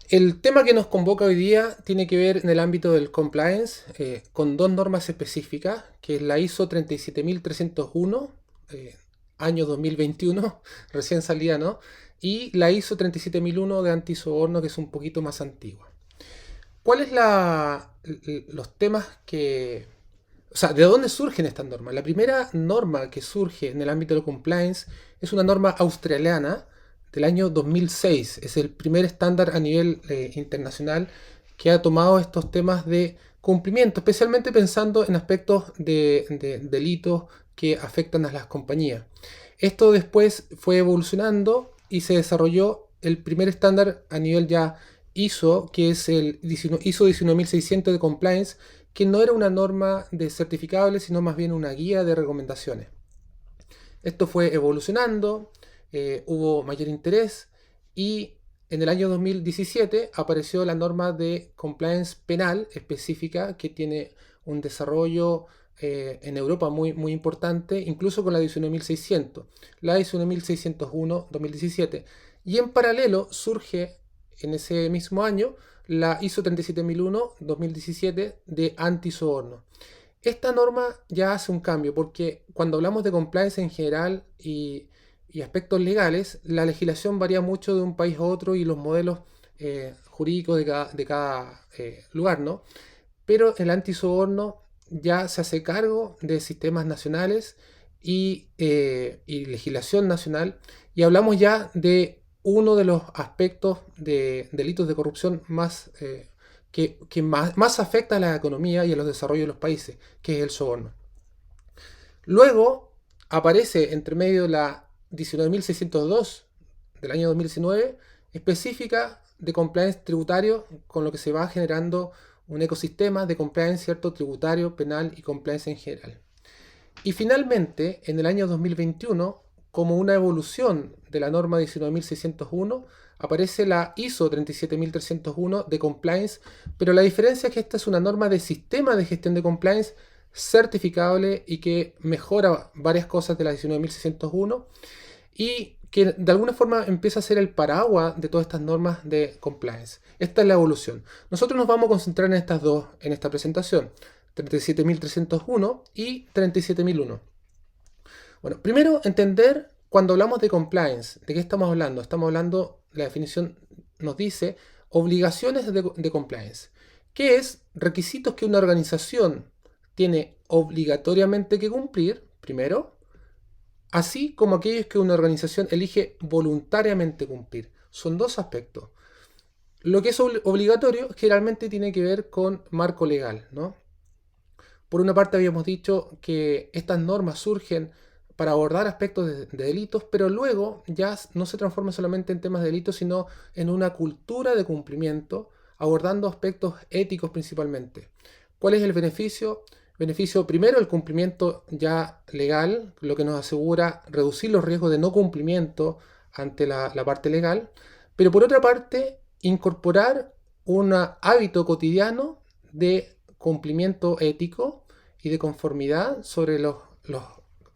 El tema que nos convoca hoy día tiene que ver en el ámbito del compliance con dos normas específicas, que es la ISO 37301, eh, año 2021, recién salida, ¿no? Y la ISO 37001 de antisoborno, que es un poquito más antigua. ¿Cuáles los temas que... O sea, ¿de dónde surgen estas normas? La primera norma que surge en el ámbito de compliance es una norma australiana del año 2006. Es el primer estándar a nivel internacional que ha tomado estos temas de cumplimiento, especialmente pensando en aspectos de delitos que afectan a las compañías. Esto después fue evolucionando y se desarrolló el primer estándar a nivel ya ISO, que es el ISO 19600 de compliance, que no era una norma de certificables, sino más bien una guía de recomendaciones. Esto fue evolucionando, hubo mayor interés y en el año 2017 apareció la norma de compliance penal específica que tiene un desarrollo en Europa muy importante, incluso con la 19600, la 19601 2017. Y en paralelo surge en ese mismo año la ISO 37001 2017 de antisoborno. Esta norma ya hace un cambio porque cuando hablamos de compliance en general y aspectos legales, la legislación varía mucho de un país a otro y los modelos jurídicos de cada lugar, ¿no? Pero el antisoborno ya se hace cargo de sistemas nacionales y legislación nacional y hablamos ya de uno de los aspectos de delitos de corrupción más afecta a la economía y a los desarrollos de los países, que es el soborno. Luego aparece entre medio la 19.602 del año 2019, específica de compliance tributario, con lo que se va generando un ecosistema de compliance cierto tributario, penal y compliance en general. Y finalmente, en el año 2021, como una evolución de la norma 19.601, aparece la ISO 37301 de compliance, pero la diferencia es que esta es una norma de sistema de gestión de compliance certificable y que mejora varias cosas de la 19.601 y que de alguna forma empieza a ser el paraguas de todas estas normas de compliance. Esta es la evolución. Nosotros nos vamos a concentrar en estas dos en esta presentación, 37.301 y 37.001. Bueno, primero entender cuando hablamos de compliance, ¿de qué estamos hablando? Estamos hablando, la definición nos dice, obligaciones de compliance, que es requisitos que una organización tiene obligatoriamente que cumplir, primero, así como aquellos que una organización elige voluntariamente cumplir. Son dos aspectos. Lo que es obligatorio generalmente tiene que ver con marco legal, ¿no? Por una parte habíamos dicho que estas normas surgen para abordar aspectos de delitos, pero luego ya no se transforma solamente en temas de delitos, sino en una cultura de cumplimiento, abordando aspectos éticos principalmente. ¿Cuál es el beneficio? Beneficio primero el cumplimiento ya legal, lo que nos asegura reducir los riesgos de no cumplimiento ante la parte legal, pero por otra parte incorporar un hábito cotidiano de cumplimiento ético y de conformidad sobre los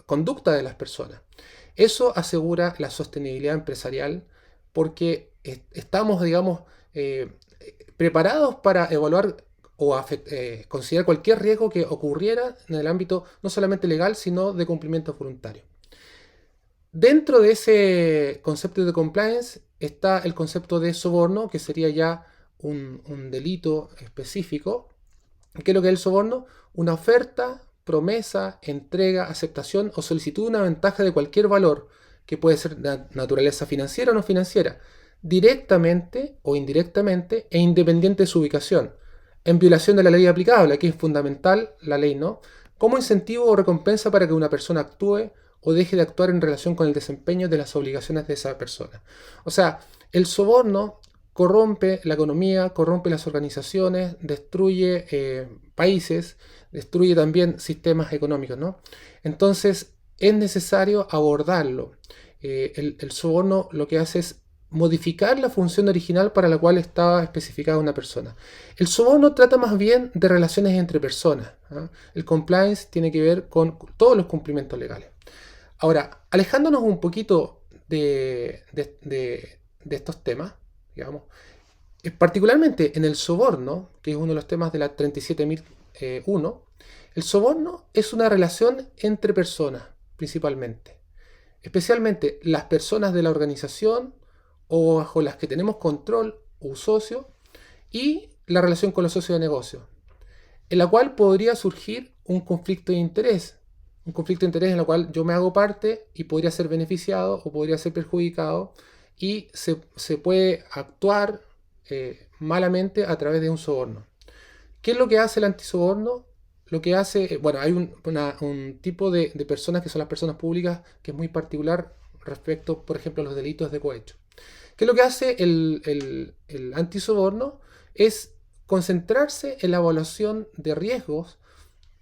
conductas de las personas. Eso asegura la sostenibilidad empresarial porque estamos, digamos, preparados para evaluar o considerar cualquier riesgo que ocurriera en el ámbito no solamente legal, sino de cumplimiento voluntario. Dentro de ese concepto de compliance está el concepto de soborno, que sería ya un delito específico. ¿Qué es lo que es el soborno? Una oferta, promesa, entrega, aceptación o solicitud de una ventaja de cualquier valor, que puede ser de naturaleza financiera o no financiera, directamente o indirectamente e independiente de su ubicación, en violación de la ley aplicable, que es fundamental la ley, ¿no? Como incentivo o recompensa para que una persona actúe o deje de actuar en relación con el desempeño de las obligaciones de esa persona. O sea, el soborno corrompe la economía, corrompe las organizaciones, destruye países, destruye también sistemas económicos, ¿no? Entonces es necesario abordarlo. El soborno lo que hace es modificar la función original para la cual estaba especificada una persona. El soborno trata más bien de relaciones entre personas, ¿eh? El compliance tiene que ver con todos los cumplimientos legales. Ahora, alejándonos un poquito de estos temas, digamos, Particularmente en el soborno, que es uno de los temas de la 37.001, el soborno es una relación entre personas, principalmente. Especialmente las personas de la organización o bajo las que tenemos control o socio, y la relación con los socios de negocio, en la cual podría surgir un conflicto de interés. Un conflicto de interés en el cual yo me hago parte y podría ser beneficiado o podría ser perjudicado, y se puede actuar malamente a través de un soborno. ¿Qué es lo que hace el antisoborno? Lo que hace, bueno, hay un tipo de personas que son las personas públicas que es muy particular respecto, por ejemplo, a los delitos de cohecho. ¿Qué es lo que hace el antisoborno? Es concentrarse en la evaluación de riesgos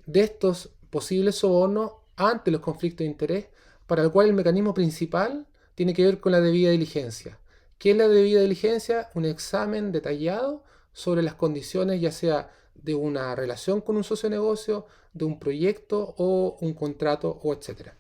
de estos posibles sobornos ante los conflictos de interés, para el cual el mecanismo principal tiene que ver con la debida diligencia. ¿Qué es la debida diligencia? Un examen detallado sobre las condiciones, ya sea de una relación con un socio de negocio, de un proyecto o un contrato, o etcétera.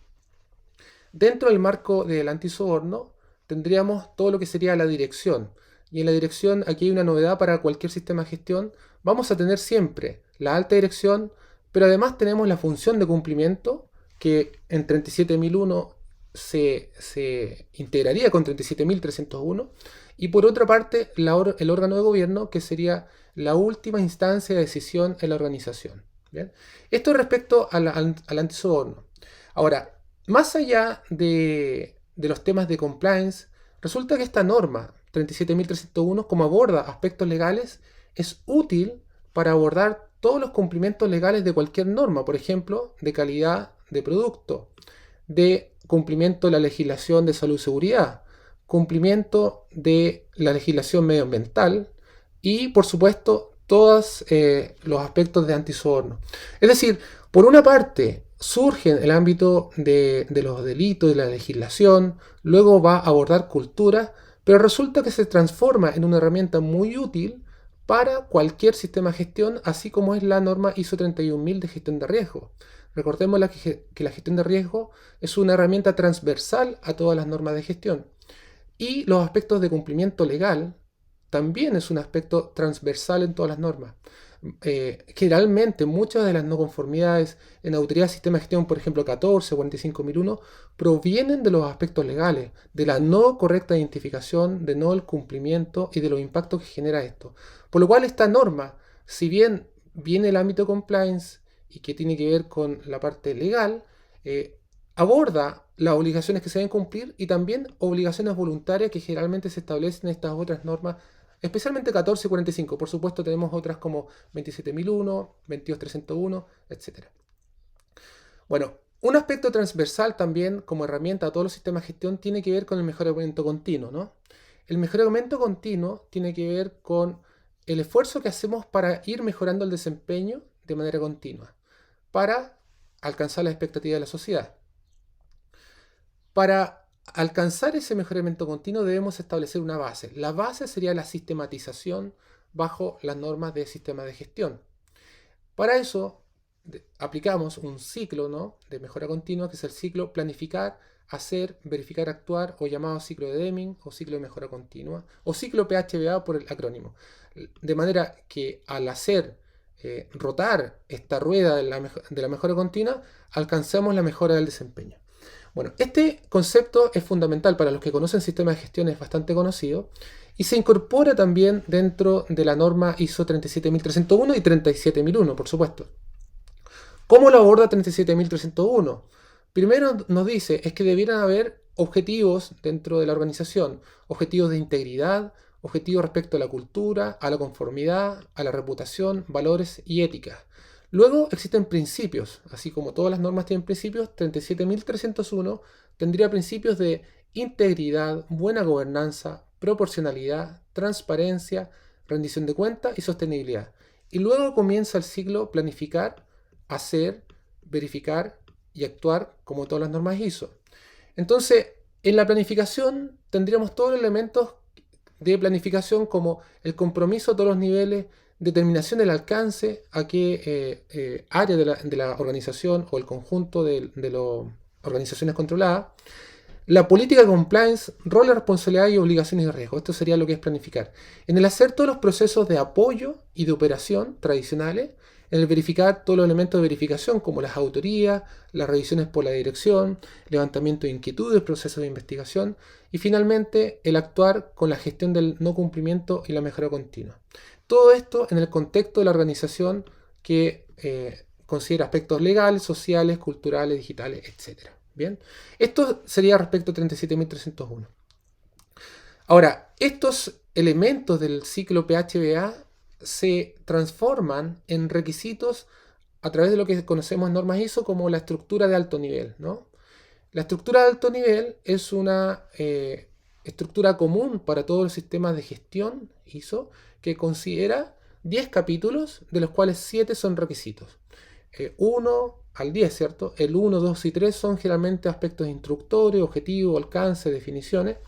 Dentro del marco del antisoborno tendríamos todo lo que sería la dirección. Y en la dirección, aquí hay una novedad para cualquier sistema de gestión. Vamos a tener siempre la alta dirección, pero además tenemos la función de cumplimiento, que en 37.001 se integraría con 37.301. Y por otra parte, el órgano de gobierno, que sería la última instancia de decisión en la organización. ¿Bien? Esto respecto al antisoborno. Ahora, más allá de los temas de compliance, resulta que esta norma 37.301, como aborda aspectos legales, es útil para abordar todos los cumplimientos legales de cualquier norma, por ejemplo, de calidad de producto, de cumplimiento de la legislación de salud y seguridad, cumplimiento de la legislación medioambiental y, por supuesto, todos los aspectos de antisoborno. Es decir, por una parte, surge en el ámbito de los delitos, de la legislación, luego va a abordar cultura, pero resulta que se transforma en una herramienta muy útil para cualquier sistema de gestión, así como es la norma ISO 31000 de gestión de riesgo. Recordemos que la gestión de riesgo es una herramienta transversal a todas las normas de gestión. Y los aspectos de cumplimiento legal también es un aspecto transversal en todas las normas. Generalmente muchas de las no conformidades en autoridad de sistema de gestión, por ejemplo 14 o 45.001, provienen de los aspectos legales, de la no correcta identificación, de no el cumplimiento y de los impactos que genera esto. Por lo cual esta norma, si bien viene el ámbito compliance y que tiene que ver con la parte legal, aborda las obligaciones que se deben cumplir y también obligaciones voluntarias que generalmente se establecen en estas otras normas, especialmente 14 y 45. Por supuesto tenemos otras como 27.001, 22.301, etc. Bueno, un aspecto transversal también como herramienta a todos los sistemas de gestión tiene que ver con el mejoramiento continuo, ¿no? El mejoramiento continuo tiene que ver con el esfuerzo que hacemos para ir mejorando el desempeño de manera continua, para alcanzar las expectativas de la sociedad. Para alcanzar ese mejoramiento continuo debemos establecer una base. La base sería la sistematización bajo las normas de sistema de gestión. Para eso aplicamos un ciclo, ¿no?, de mejora continua, que es el ciclo planificar, hacer, verificar, actuar, o llamado ciclo de Deming, o ciclo de mejora continua, o ciclo PHBA por el acrónimo. De manera que al hacer rotar esta rueda de la mejora continua, alcanzamos la mejora del desempeño. Bueno, este concepto es fundamental para los que conocen sistemas de gestión, es bastante conocido, y se incorpora también dentro de la norma ISO 37301 y 37001, por supuesto. ¿Cómo lo aborda 37301? Primero nos dice es que debieran haber objetivos dentro de la organización, objetivos de integridad, objetivos respecto a la cultura, a la conformidad, a la reputación, valores y ética. Luego existen principios, así como todas las normas tienen principios. 37.301 tendría principios de integridad, buena gobernanza, proporcionalidad, transparencia, rendición de cuentas y sostenibilidad. Y luego comienza el ciclo planificar, hacer, verificar y actuar como todas las normas ISO. Entonces, en la planificación tendríamos todos los elementos de planificación, como el compromiso a todos los niveles, determinación del alcance, a qué área de la organización o el conjunto de las organizaciones controladas, La política de compliance, roles, responsabilidades y obligaciones y riesgos. Esto sería lo que es planificar. En el hacer todos los procesos de apoyo y de operación tradicionales, en el verificar todos los elementos de verificación como las autorías, las revisiones por la dirección, levantamiento de inquietudes, procesos de investigación y finalmente el actuar con la gestión del no cumplimiento y la mejora continua. Todo esto en el contexto de la organización que considera aspectos legales, sociales, culturales, digitales, etc. Bien, esto sería respecto a 37.301. Ahora, estos elementos del ciclo PHBA se transforman en requisitos a través de lo que conocemos en normas ISO como la estructura de alto nivel, ¿no? La estructura de alto nivel es una estructura común para todos los sistemas de gestión ISO que considera 10 capítulos, de los cuales 7 son requisitos. 1 al 10, ¿cierto? El 1, 2 y 3 son generalmente aspectos introductorios, objetivos, alcance, definiciones.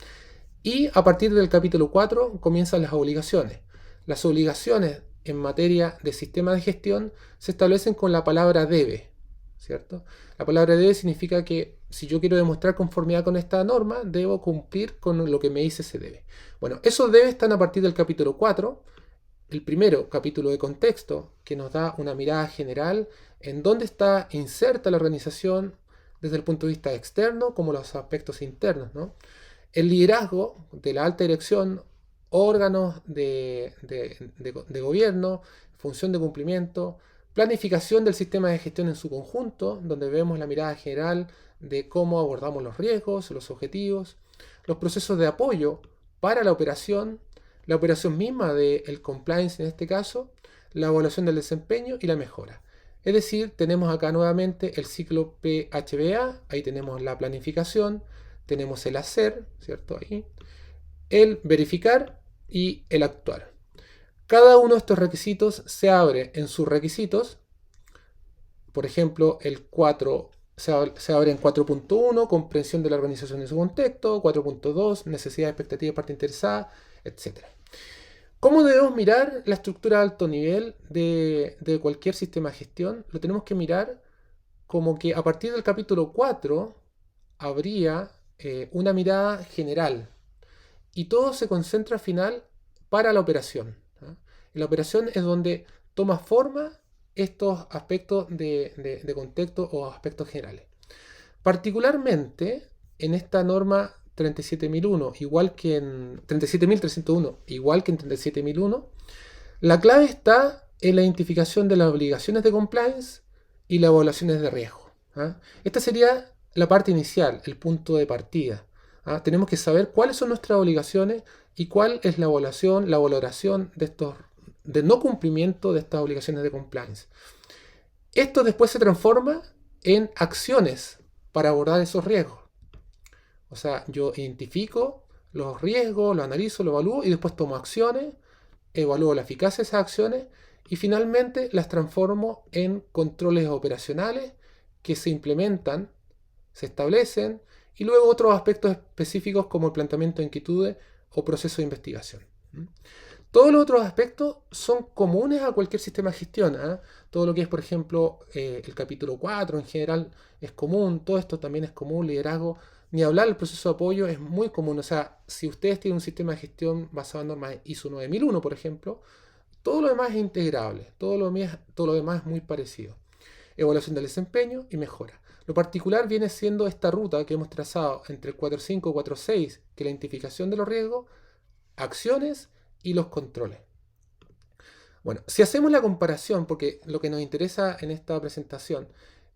Y a partir del capítulo 4 comienzan las obligaciones. Las obligaciones en materia de sistema de gestión se establecen con la palabra debe, ¿cierto? La palabra debe significa que si yo quiero demostrar conformidad con esta norma, debo cumplir con lo que me dice se debe. Bueno, esos debes están a partir del capítulo 4. El primero, capítulo de contexto, que nos da una mirada general en dónde está inserta la organización desde el punto de vista externo como los aspectos internos, ¿no? El liderazgo de la alta dirección, órganos de gobierno, función de cumplimiento, planificación del sistema de gestión en su conjunto, donde vemos la mirada general de cómo abordamos los riesgos, los objetivos, los procesos de apoyo para la operación misma del compliance en este caso, la evaluación del desempeño y la mejora. Es decir, tenemos acá nuevamente el ciclo PHBA, ahí tenemos la planificación, tenemos el hacer, ¿cierto? Ahí, el verificar y el actuar. Cada uno de estos requisitos se abre en sus requisitos. Por ejemplo, el 4 se abre en 4.1, comprensión de la organización en su contexto, 4.2, necesidad, expectativa de parte interesada, etc. ¿Cómo debemos mirar la estructura de alto nivel de cualquier sistema de gestión? Lo tenemos que mirar como que a partir del capítulo 4 habría una mirada general y todo se concentra al final para la operación, ¿no? En la operación es donde toma forma estos aspectos de contexto o aspectos generales. Particularmente en esta norma 37.001, igual que en 37.301, igual que en 37.001, la clave está en la identificación de las obligaciones de compliance y las evaluaciones de riesgo. Esta sería la parte inicial, el punto de partida. Tenemos que saber cuáles son nuestras obligaciones y cuál es la evaluación, la valoración de no cumplimiento de estas obligaciones de compliance. Esto después se transforma en acciones para abordar esos riesgos. O sea, yo identifico los riesgos, los analizo, los evalúo y después tomo acciones, evalúo la eficacia de esas acciones y finalmente las transformo en controles operacionales que se implementan, se establecen y luego otros aspectos específicos como el planteamiento de inquietudes o proceso de investigación. Todos los otros aspectos son comunes a cualquier sistema de gestión. Todo lo que es, por ejemplo, el capítulo 4 en general es común, todo esto también es común, liderazgo. Ni hablar, el proceso de apoyo es muy común. O sea, si ustedes tienen un sistema de gestión basado en normas ISO 9001, por ejemplo, todo lo demás es integrable, todo lo demás es muy parecido. Evaluación del desempeño y mejora. Lo particular viene siendo esta ruta que hemos trazado entre el 4.5 y 4.6, que es la identificación de los riesgos, acciones y los controles. Bueno, si hacemos la comparación, porque lo que nos interesa en esta presentación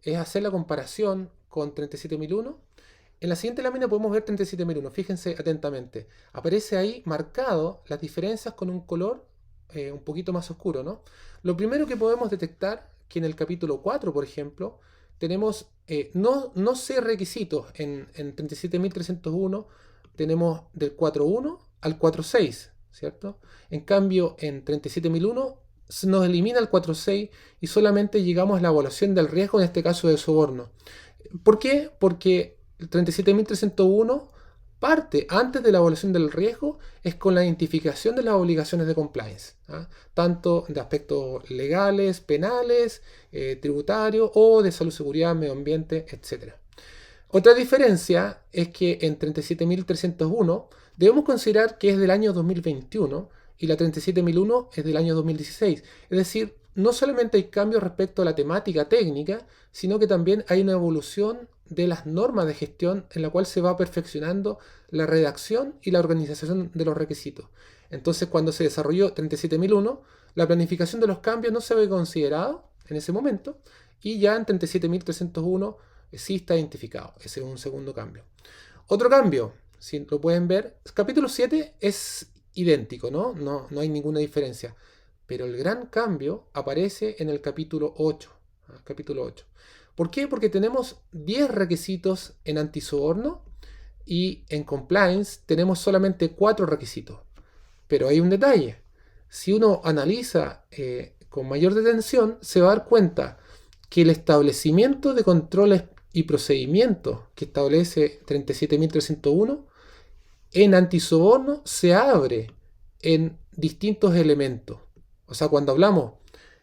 es hacer la comparación con 37.001, en la siguiente lámina podemos ver 37.001. Fíjense atentamente. Aparece ahí marcado las diferencias con un color un poquito más oscuro, ¿no? Lo primero que podemos detectar que en el capítulo 4, por ejemplo, tenemos no 6 requisitos. En 37.301 tenemos del 4.1 al 4.6, ¿cierto? En cambio, en 37.001 se nos elimina el 4.6 y solamente llegamos a la evaluación del riesgo, en este caso de soborno. ¿Por qué? Porque el 37.301 parte antes de la evaluación del riesgo es con la identificación de las obligaciones de compliance, tanto de aspectos legales, penales, tributarios o de salud, seguridad, medio ambiente, etc. Otra diferencia es que en 37.301 debemos considerar que es del año 2021 y la 37.001 es del año 2016. Es decir, no solamente hay cambios respecto a la temática técnica, sino que también hay una evolución de las normas de gestión en la cual se va perfeccionando la redacción y la organización de los requisitos. Entonces, cuando se desarrolló 37.001, la planificación de los cambios no se había considerado en ese momento y ya en 37.301 sí está identificado. Ese es un segundo cambio. Otro cambio, si lo pueden ver, capítulo 7 es idéntico, ¿no? No hay ninguna diferencia. Pero el gran cambio aparece en el capítulo 8. Capítulo 8. ¿Por qué? Porque tenemos 10 requisitos en antisoborno y en compliance tenemos solamente 4 requisitos. Pero hay un detalle. Si uno analiza con mayor detención, se va a dar cuenta que el establecimiento de controles y procedimientos que establece 37.301 en antisoborno se abre en distintos elementos. O sea, cuando hablamos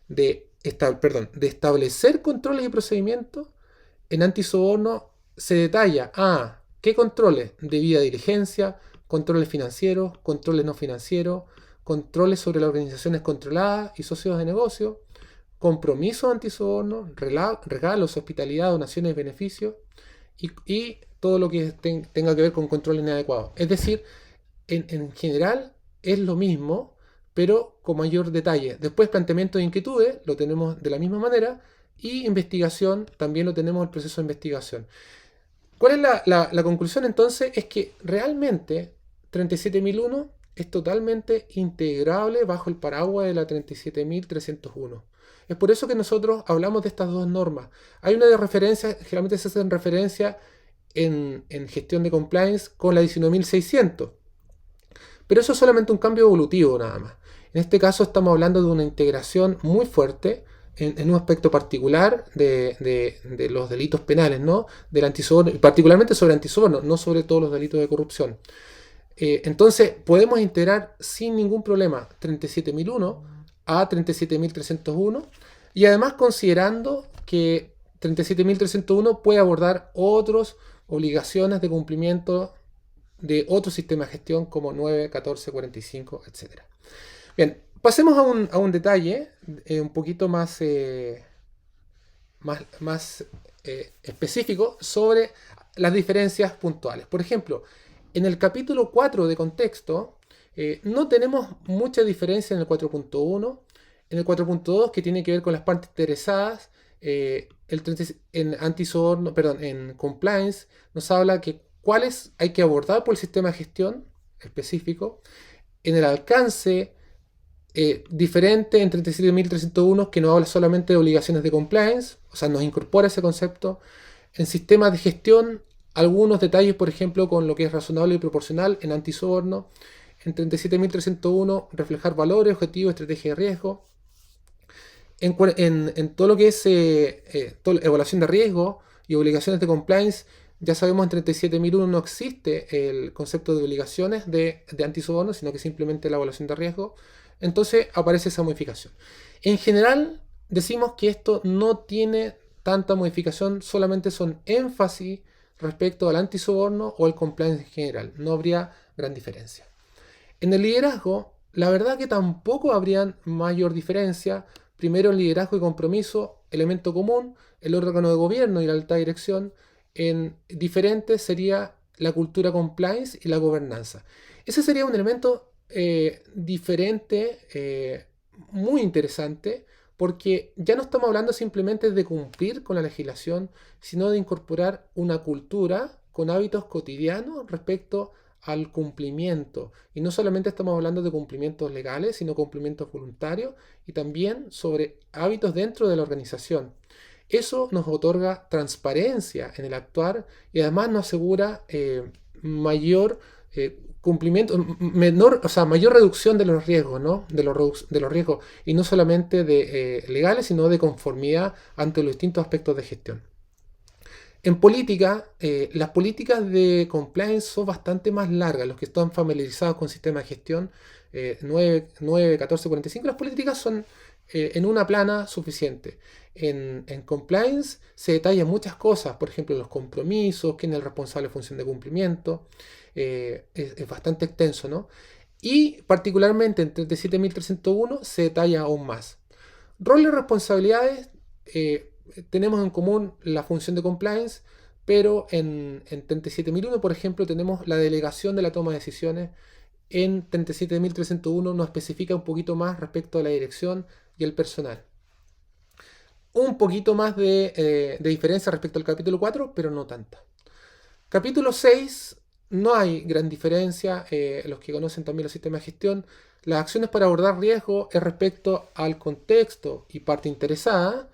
de establecer controles y procedimientos, en antisoborno se detalla qué controles: debida diligencia, controles financieros, controles no financieros, controles sobre las organizaciones controladas y socios de negocio, compromisos antisoborno, regalos, hospitalidad, donaciones, beneficios y todo lo que tenga que ver con control inadecuado. Es decir, en general es lo mismo, pero con mayor detalle. Después, planteamiento de inquietudes lo tenemos de la misma manera, y investigación también lo tenemos, el proceso de investigación. ¿Cuál es la conclusión entonces? Es que realmente 37.001 es totalmente integrable bajo el paraguas de la 37.301. Es por eso que nosotros hablamos de estas dos normas. Hay una de referencia, generalmente se hace en referencia en gestión de compliance con la 19.600. Pero eso es solamente un cambio evolutivo nada más. En este caso estamos hablando de una integración muy fuerte en un aspecto particular de los delitos penales, ¿no? Del antisoborno, particularmente sobre antisoborno, no sobre todos los delitos de corrupción. Entonces podemos integrar sin ningún problema 37.001 a 37.301, y además considerando que 37.301 puede abordar otras obligaciones de cumplimiento de otro sistema de gestión como 9, 14, 45, etc. Bien, pasemos a un detalle un poquito más específico sobre las diferencias puntuales. Por ejemplo, en el capítulo 4 de contexto no tenemos mucha diferencia en el 4.1. En el 4.2, que tiene que ver con las partes interesadas, en compliance nos habla que cuáles hay que abordar por el sistema de gestión específico. En el alcance diferente en 37.301, que no habla solamente de obligaciones de compliance, o sea, nos incorpora ese concepto. En sistemas de gestión, algunos detalles, por ejemplo, con lo que es razonable y proporcional en antisoborno. En 37.301, reflejar valores, objetivos, estrategia de riesgo. En todo lo que es evaluación de riesgo y obligaciones de compliance, ya sabemos en 37.001 no existe el concepto de obligaciones de antisoborno, sino que simplemente la evaluación de riesgo. Entonces aparece esa modificación. En general decimos que esto no tiene tanta modificación, solamente son énfasis respecto al antisoborno o al compliance en general. No habría gran diferencia. En el liderazgo, la verdad que tampoco habría mayor diferencia. Primero, el liderazgo y compromiso, elemento común, el órgano de gobierno y la alta dirección. En diferente sería la cultura compliance y la gobernanza. Ese sería un elemento diferente, muy interesante, porque ya no estamos hablando simplemente de cumplir con la legislación, sino de incorporar una cultura con hábitos cotidianos respecto al cumplimiento. Y no solamente estamos hablando de cumplimientos legales, sino cumplimientos voluntarios y también sobre hábitos dentro de la organización. Eso nos otorga transparencia en el actuar y además nos asegura mayor cumplimiento, mayor reducción de los riesgos, ¿no? De los riesgos, y no solamente de legales, sino de conformidad ante los distintos aspectos de gestión. En política, las políticas de compliance son bastante más largas. Los que están familiarizados con sistemas de gestión 9, 14, 45, las políticas son en una plana suficiente. En compliance se detallan muchas cosas, por ejemplo, los compromisos, quién es el responsable en función de cumplimiento. Es bastante extenso, ¿no? Y particularmente en 37.301 se detalla aún más. Roles y responsabilidades, tenemos en común la función de compliance, pero en 37.001, por ejemplo, tenemos la delegación de la toma de decisiones. En 37.301 nos especifica un poquito más respecto a la dirección y el personal. Un poquito más de diferencia respecto al capítulo 4, pero no tanta. Capítulo 6, no hay gran diferencia. Los que conocen también los sistemas de gestión, las acciones para abordar riesgo es respecto al contexto y parte interesada.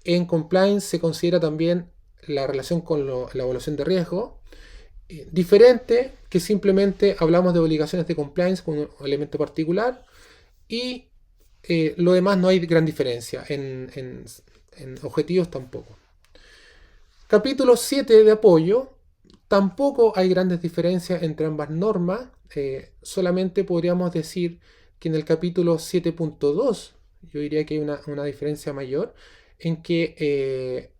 En compliance se considera también la relación con la evaluación de riesgo. Diferente que simplemente hablamos de obligaciones de compliance con un elemento particular, y lo demás no hay gran diferencia. En objetivos tampoco. Capítulo 7 de apoyo. Tampoco hay grandes diferencias entre ambas normas. Solamente podríamos decir que en el capítulo 7.2 yo diría que hay una diferencia mayor, en que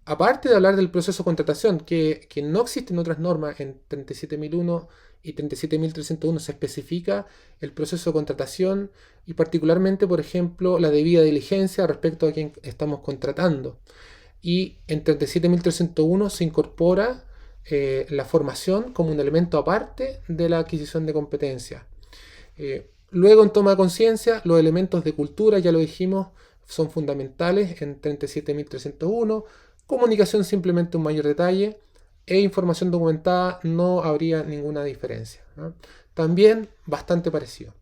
aparte de hablar del proceso de contratación, que no existe en otras normas, en 37.001 y 37.301 se especifica el proceso de contratación y particularmente, por ejemplo, la debida diligencia respecto a quien estamos contratando. Y en 37.301 se incorpora la formación como un elemento aparte de la adquisición de competencias. Luego, en toma de conciencia, los elementos de cultura, ya lo dijimos, son fundamentales en 37.301. Comunicación, simplemente un mayor detalle. E información documentada, no habría ninguna diferencia, ¿no? También bastante parecido.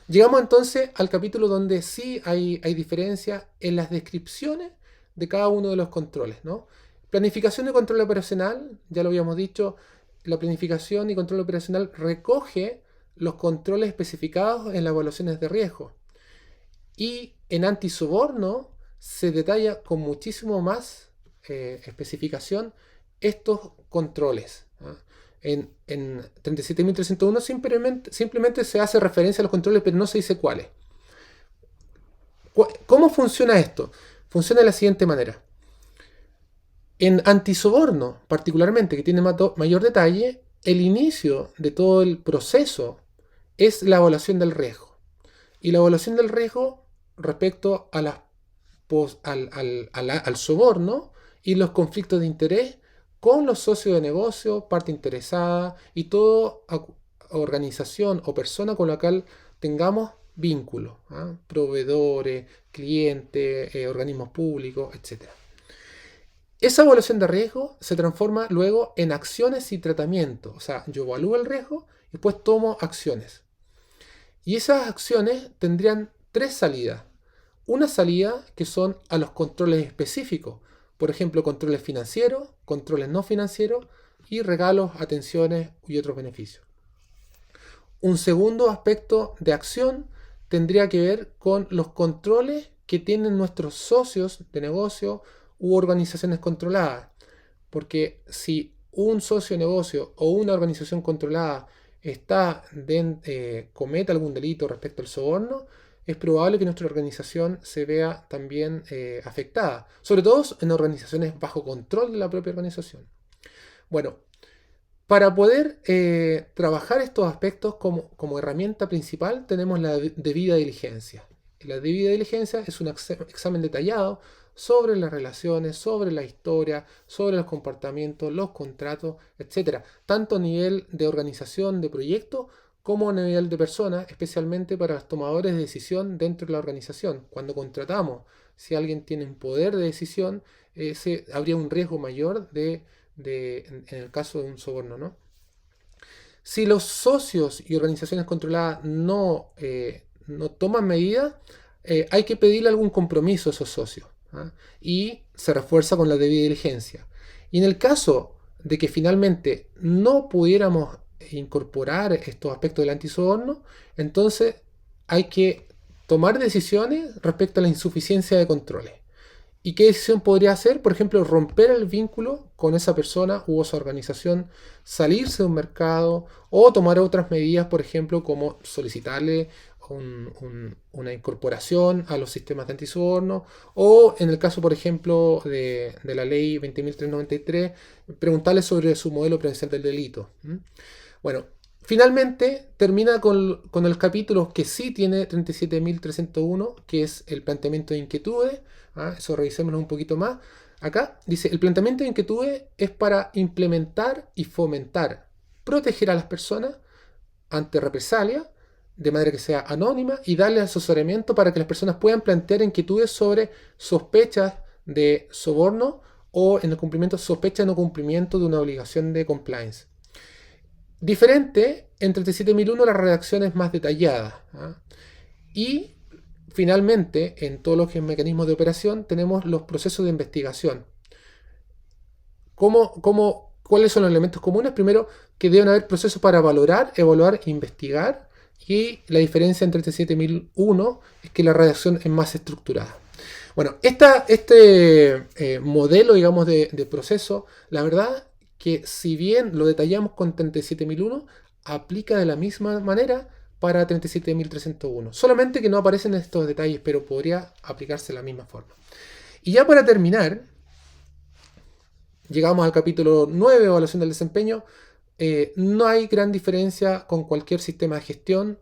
Llegamos entonces al capítulo donde sí hay diferencia en las descripciones de cada uno de los controles, ¿no? Planificación y control operacional, ya lo habíamos dicho, la planificación y control operacional recoge los controles especificados en las evaluaciones de riesgo. Y en antisoborno se detalla con muchísimo más especificación estos controles, ¿no? En 37.301 simplemente se hace referencia a los controles, pero no se dice cuáles. ¿Cómo funciona esto? Funciona de la siguiente manera. En antisoborno, particularmente, que tiene mayor detalle, el inicio de todo el proceso es la evaluación del riesgo. Y la evaluación del riesgo respecto a al soborno y los conflictos de interés con los socios de negocio, parte interesada y toda organización o persona con la cual tengamos vínculos, ¿eh? Proveedores, clientes, organismos públicos, etc. Esa evaluación de riesgo se transforma luego en acciones y tratamientos. O sea, yo evalúo el riesgo y después tomo acciones. Y esas acciones tendrían tres salidas. Una salida que son a los controles específicos. Por ejemplo, controles financieros, controles no financieros y regalos, atenciones y otros beneficios. Un segundo aspecto de acción tendría que ver con los controles que tienen nuestros socios de negocio u organizaciones controladas. Porque si un socio de negocio o una organización controlada comete algún delito respecto al soborno, es probable que nuestra organización se vea también afectada, sobre todo en organizaciones bajo control de la propia organización. Bueno, para poder trabajar estos aspectos como herramienta principal tenemos la debida diligencia. La debida diligencia es un examen detallado sobre las relaciones, sobre la historia, sobre los comportamientos, los contratos, etc. Tanto a nivel de organización de proyecto como a nivel de personas, especialmente para los tomadores de decisión dentro de la organización. Cuando contratamos, si alguien tiene un poder de decisión, habría un riesgo mayor en el caso de un soborno, ¿no? Si los socios y organizaciones controladas no toman medidas, hay que pedirle algún compromiso a esos socios, ¿ah? Y se refuerza con la debida diligencia. Y en el caso de que finalmente no pudiéramos incorporar estos aspectos del antisoborno, entonces hay que tomar decisiones respecto a la insuficiencia de controles. ¿Y qué decisión podría hacer? Por ejemplo, romper el vínculo con esa persona u esa organización, salirse de un mercado o tomar otras medidas, por ejemplo, como solicitarle una incorporación a los sistemas de antisoborno, o en el caso, por ejemplo, de la ley 20.393, preguntarle sobre su modelo de prevención del delito. Bueno, finalmente termina con el capítulo que sí tiene 37.301, que es el planteamiento de inquietudes. Eso revisémoslo un poquito más. Acá dice, el planteamiento de inquietudes es para implementar y fomentar, proteger a las personas ante represalia, de manera que sea anónima, y darle asesoramiento para que las personas puedan plantear inquietudes sobre sospechas de soborno o en el cumplimiento, sospecha de no cumplimiento de una obligación de compliance. Diferente, en 37.001 la redacción es más detallada. Y finalmente, en todos los mecanismos de operación, tenemos los procesos de investigación. ¿Cuáles son los elementos comunes? Primero, que deben haber procesos para valorar, evaluar e investigar. Y la diferencia entre 37.001 es que la redacción es más estructurada. Bueno, este modelo, digamos, de proceso, la verdad que si bien lo detallamos con 37.001, aplica de la misma manera para 37.301. Solamente que no aparecen estos detalles, pero podría aplicarse de la misma forma. Y ya para terminar, llegamos al capítulo 9, evaluación del desempeño. No hay gran diferencia con cualquier sistema de gestión.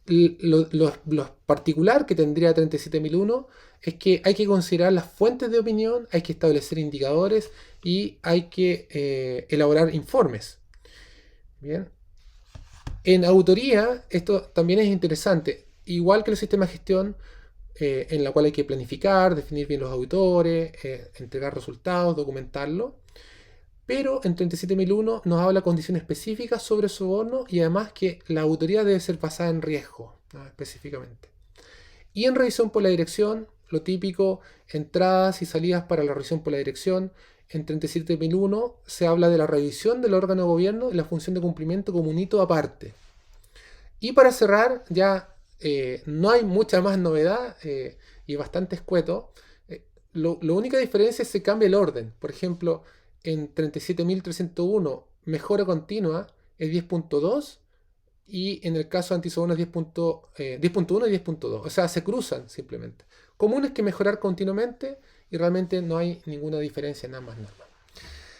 Lo particular que tendría 37.001 es que hay que considerar las fuentes de opinión, hay que establecer indicadores y hay que elaborar informes. Bien. En auditoría, esto también es interesante. Igual que los sistemas de gestión, en la cual hay que planificar, definir bien los auditores, entregar resultados, documentarlo. Pero en 37.001 nos habla condiciones específicas sobre soborno y además que la auditoría debe ser basada en riesgo, ¿no? Específicamente. Y en revisión por la dirección, lo típico, entradas y salidas para la revisión por la dirección. En 37.001 se habla de la revisión del órgano de gobierno y la función de cumplimiento como un hito aparte. Y para cerrar, ya no hay mucha más novedad y bastante escueto. La única diferencia es que se cambia el orden. Por ejemplo, en 37.301 mejora continua es 10.2 y en el caso de antisoborno es 10.1 y 10.2. O sea, se cruzan simplemente. Común es que mejorar continuamente y realmente no hay ninguna diferencia en ambas normas.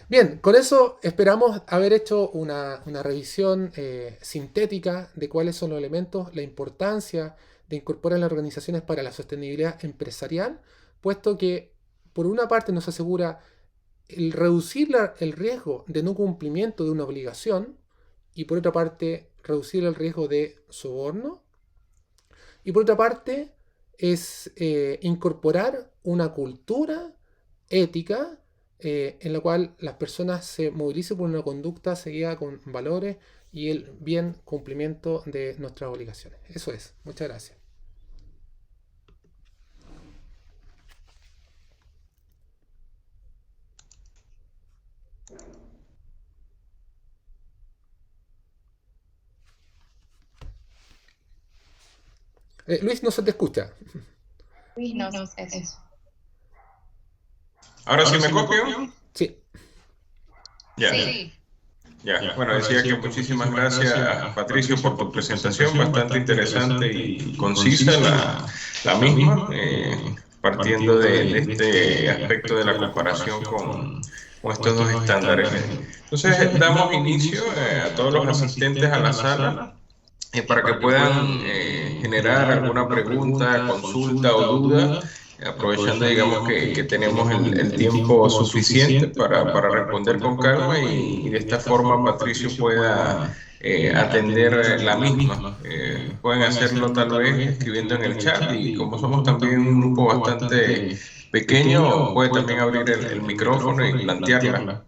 Bien, con eso esperamos haber hecho una revisión sintética de cuáles son los elementos, la importancia de incorporar las organizaciones para la sostenibilidad empresarial, puesto que por una parte nos asegura el reducir el riesgo de no cumplimiento de una obligación y por otra parte reducir el riesgo de soborno y por otra parte es incorporar una cultura ética en la cual las personas se movilicen por una conducta seguida con valores y el bien cumplimiento de nuestras obligaciones. Eso es. Muchas gracias. Luis, no se te escucha. Luis, no sé eso. ¿Ahora sí me copio? Sí. Ya. Sí. Ya. Bueno, decía que muchísimas gracias, Patricio, por tu presentación, bastante interesante y concisa la misma, partiendo de este aspecto de la comparación con estos dos estándares. Entonces, damos inicio a todos los asistentes a la sala para que puedan generar alguna pregunta, consulta o duda, aprovechando, digamos, que tenemos el tiempo suficiente para responder con calma y de esta forma Patricio pueda atender la misma. Pueden hacerlo tal vez escribiendo en el chat y como somos también un grupo bastante pequeño, puede también abrir el micrófono y plantearla.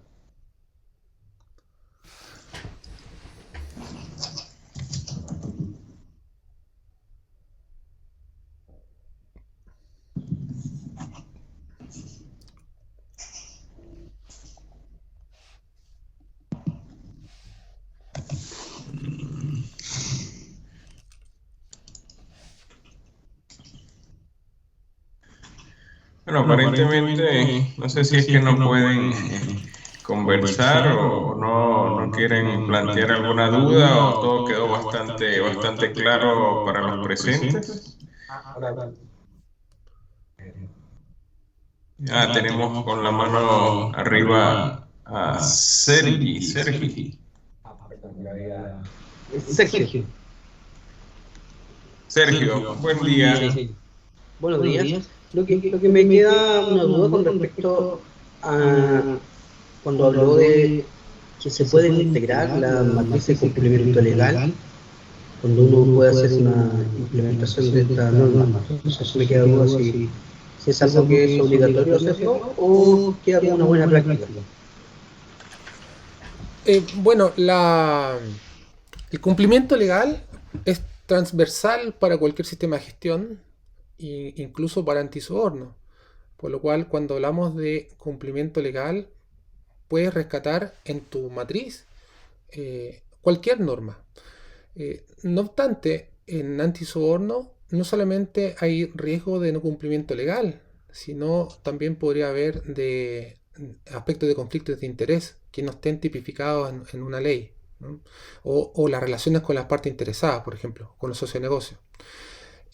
Bueno, aparentemente, no sé si es que no pueden conversar o no quieren plantear alguna duda o todo quedó bastante claro para los presentes. Tenemos con la mano arriba a Sergi. Sergio. Sergio, buen día. Sí. Buenos días. Lo que me queda una duda con respecto a cuando habló de que se pueden integrar las matrices de cumplimiento legal cuando uno puede hacer una implementación de esta norma. Entonces me queda duda si es algo que es obligatorio hacerlo o queda como una buena práctica. Bueno, el cumplimiento legal es transversal para cualquier sistema de gestión, incluso para antisoborno. Por lo cual, cuando hablamos de cumplimiento legal, puedes rescatar en tu matriz cualquier norma. No obstante, en antisoborno no solamente hay riesgo de no cumplimiento legal, sino también podría haber de aspectos de conflictos de interés que no estén tipificados en una ley, ¿no? O las relaciones con las partes interesadas, por ejemplo, con los socios de negocio.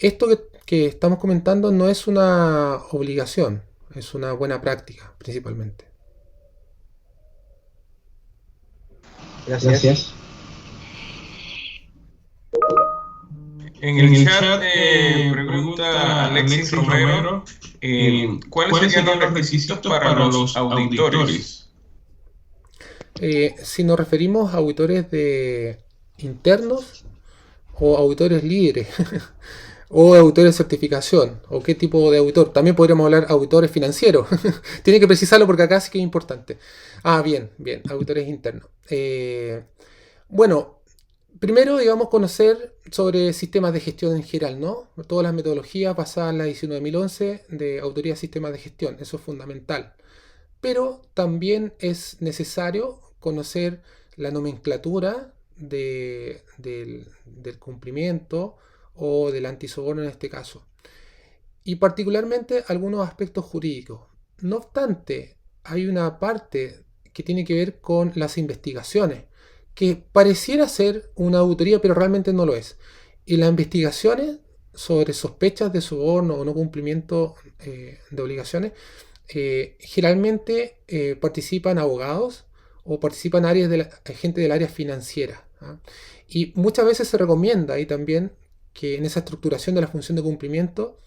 Esto que estamos comentando no es una obligación, es una buena práctica, principalmente. Gracias. En el chat pregunta Alexis Romero, ¿cuáles serían los requisitos para los auditores? Si nos referimos a auditores internos o auditores líderes o auditores de certificación o qué tipo de auditor, también podríamos hablar auditores financieros. Tiene que precisarlo porque acá sí que es importante. Bien, auditores internos. Bueno, primero, digamos, conocer sobre sistemas de gestión en general, ¿no? Todas las metodologías basadas en la 19.011 de auditoría de sistemas de gestión, eso es fundamental. Pero también es necesario conocer la nomenclatura del cumplimiento o del antisoborno en este caso. Y particularmente algunos aspectos jurídicos. No obstante, hay una parte que tiene que ver con las investigaciones, que pareciera ser una auditoría, pero realmente no lo es. Y las investigaciones sobre sospechas de soborno o no cumplimiento de obligaciones, generalmente participan abogados o participan gente del área financiera. Y muchas veces se recomienda ahí también que en esa estructuración de la función de cumplimiento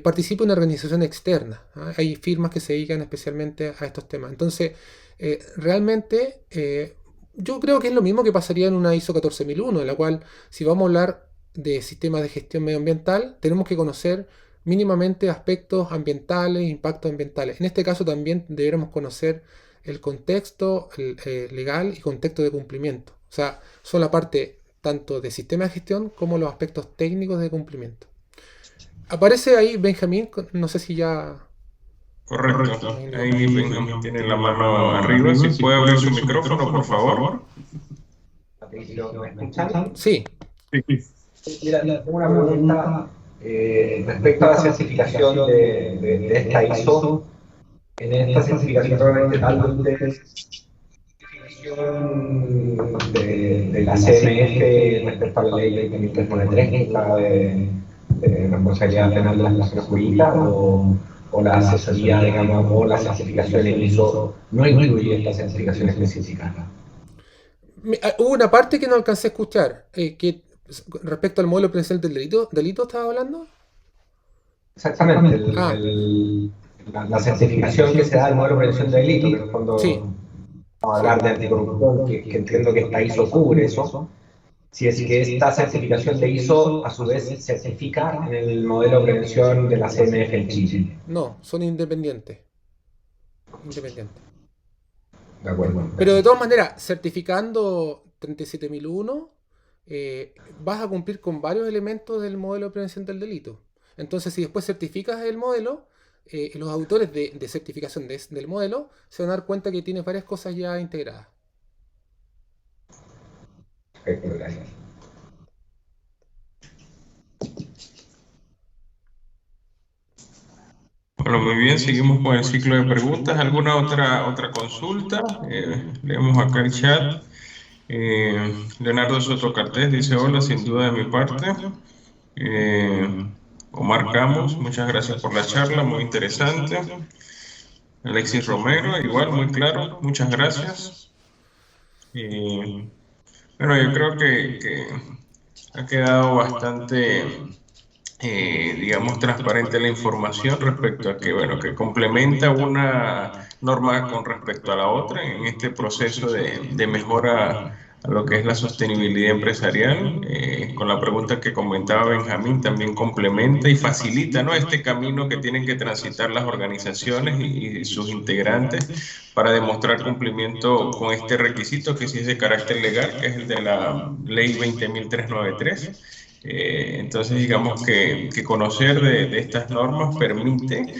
participe una organización externa. Hay firmas que se dedican especialmente a estos temas. Entonces, realmente yo creo que es lo mismo que pasaría en una ISO 14001, en la cual si vamos a hablar de sistemas de gestión medioambiental, tenemos que conocer mínimamente aspectos ambientales, impactos ambientales. En este caso también deberíamos conocer el contexto legal y contexto de cumplimiento. O sea, son la parte tanto de sistema de gestión como los aspectos técnicos de cumplimiento. Aparece ahí Benjamín, no sé si ya... Correcto. Ahí Benjamín tiene la mano arriba. Si puede abrir su micrófono, por favor. ¿Me escuchan? Sí. Mira, tengo una pregunta respecto a la certificación de esta ISO. En esta certificación realmente tal de de la CMF respecto a la ley 2393, que es la de responsabilidad penal de las personas jurídicas, o la asesoría, digamos, o la certificación en ISO no incluye esta certificación específica. Hubo una parte que no alcancé a escuchar, que respecto al modelo presencial del delito ¿estaba hablando? Exactamente, la certificación que se da al modelo de prevención de delito, que en el fondo Sí. vamos a hablar de anticorrupción, que entiendo que esta ISO cubre eso. Si es que esta certificación de ISO a su vez certifica en el modelo de prevención de la CMF en Chile. No, son independientes. De acuerdo. Pero de todas maneras, certificando 37001, vas a cumplir con varios elementos del modelo de prevención del delito. Entonces, si después certificas el modelo, los autores de certificación del modelo se van a dar cuenta que tienes varias cosas ya integradas. Perfecto, gracias. Bueno, muy bien, seguimos con el ciclo de preguntas. ¿Alguna otra consulta? Leemos acá el chat. Leonardo Soto Cartés dice: hola, sin duda de mi parte. Omar Camus, muchas gracias por la charla, muy interesante. Alexis Romero, igual, muy claro, muchas gracias. Bueno, yo creo que ha quedado bastante, digamos, transparente la información respecto a que, bueno, que complementa una norma con respecto a la otra en este proceso de mejora a lo que es la sostenibilidad empresarial. Con la pregunta que comentaba Benjamín, también complementa y facilita, ¿no?, este camino que tienen que transitar las organizaciones y sus integrantes para demostrar cumplimiento con este requisito que sí es de carácter legal, que es el de la Ley 20.393. Entonces, digamos que conocer de estas normas permite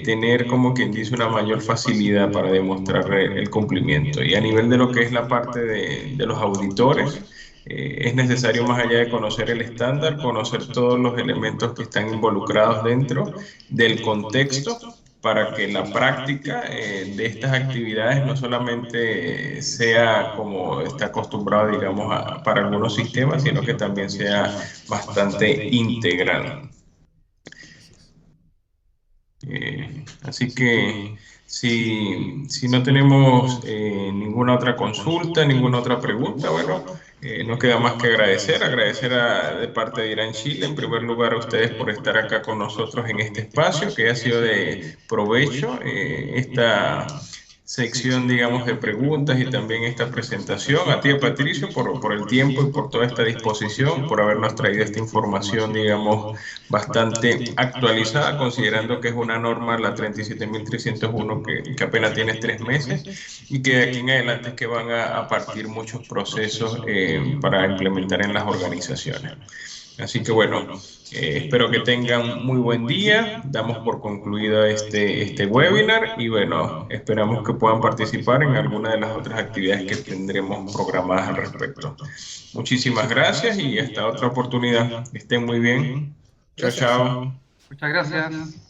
tener, como quien dice, una mayor facilidad para demostrar el cumplimiento. Y a nivel de lo que es la parte de los auditores, es necesario, más allá de conocer el estándar, conocer todos los elementos que están involucrados dentro del contexto, para que la práctica de estas actividades no solamente sea como está acostumbrado, digamos, para algunos sistemas, sino que también sea bastante integral. Así que si no tenemos ninguna otra consulta, ninguna otra pregunta, bueno, no queda más que agradecer de parte de Irán Chile, en primer lugar a ustedes por estar acá con nosotros en este espacio, que ha sido de provecho esta sección, digamos, de preguntas y también esta presentación. A ti, Patricio, por el tiempo y por toda esta disposición, por habernos traído esta información, digamos, bastante actualizada, considerando que es una norma, la 37.301, que apenas tiene 3 meses y que de aquí en adelante es que van a partir muchos procesos para implementar en las organizaciones. Así que bueno, espero que tengan muy buen día. Damos por concluido este webinar y bueno, esperamos que puedan participar en alguna de las otras actividades que tendremos programadas al respecto. Muchísimas gracias y hasta otra oportunidad. Estén muy bien. Chao, chao. Muchas gracias.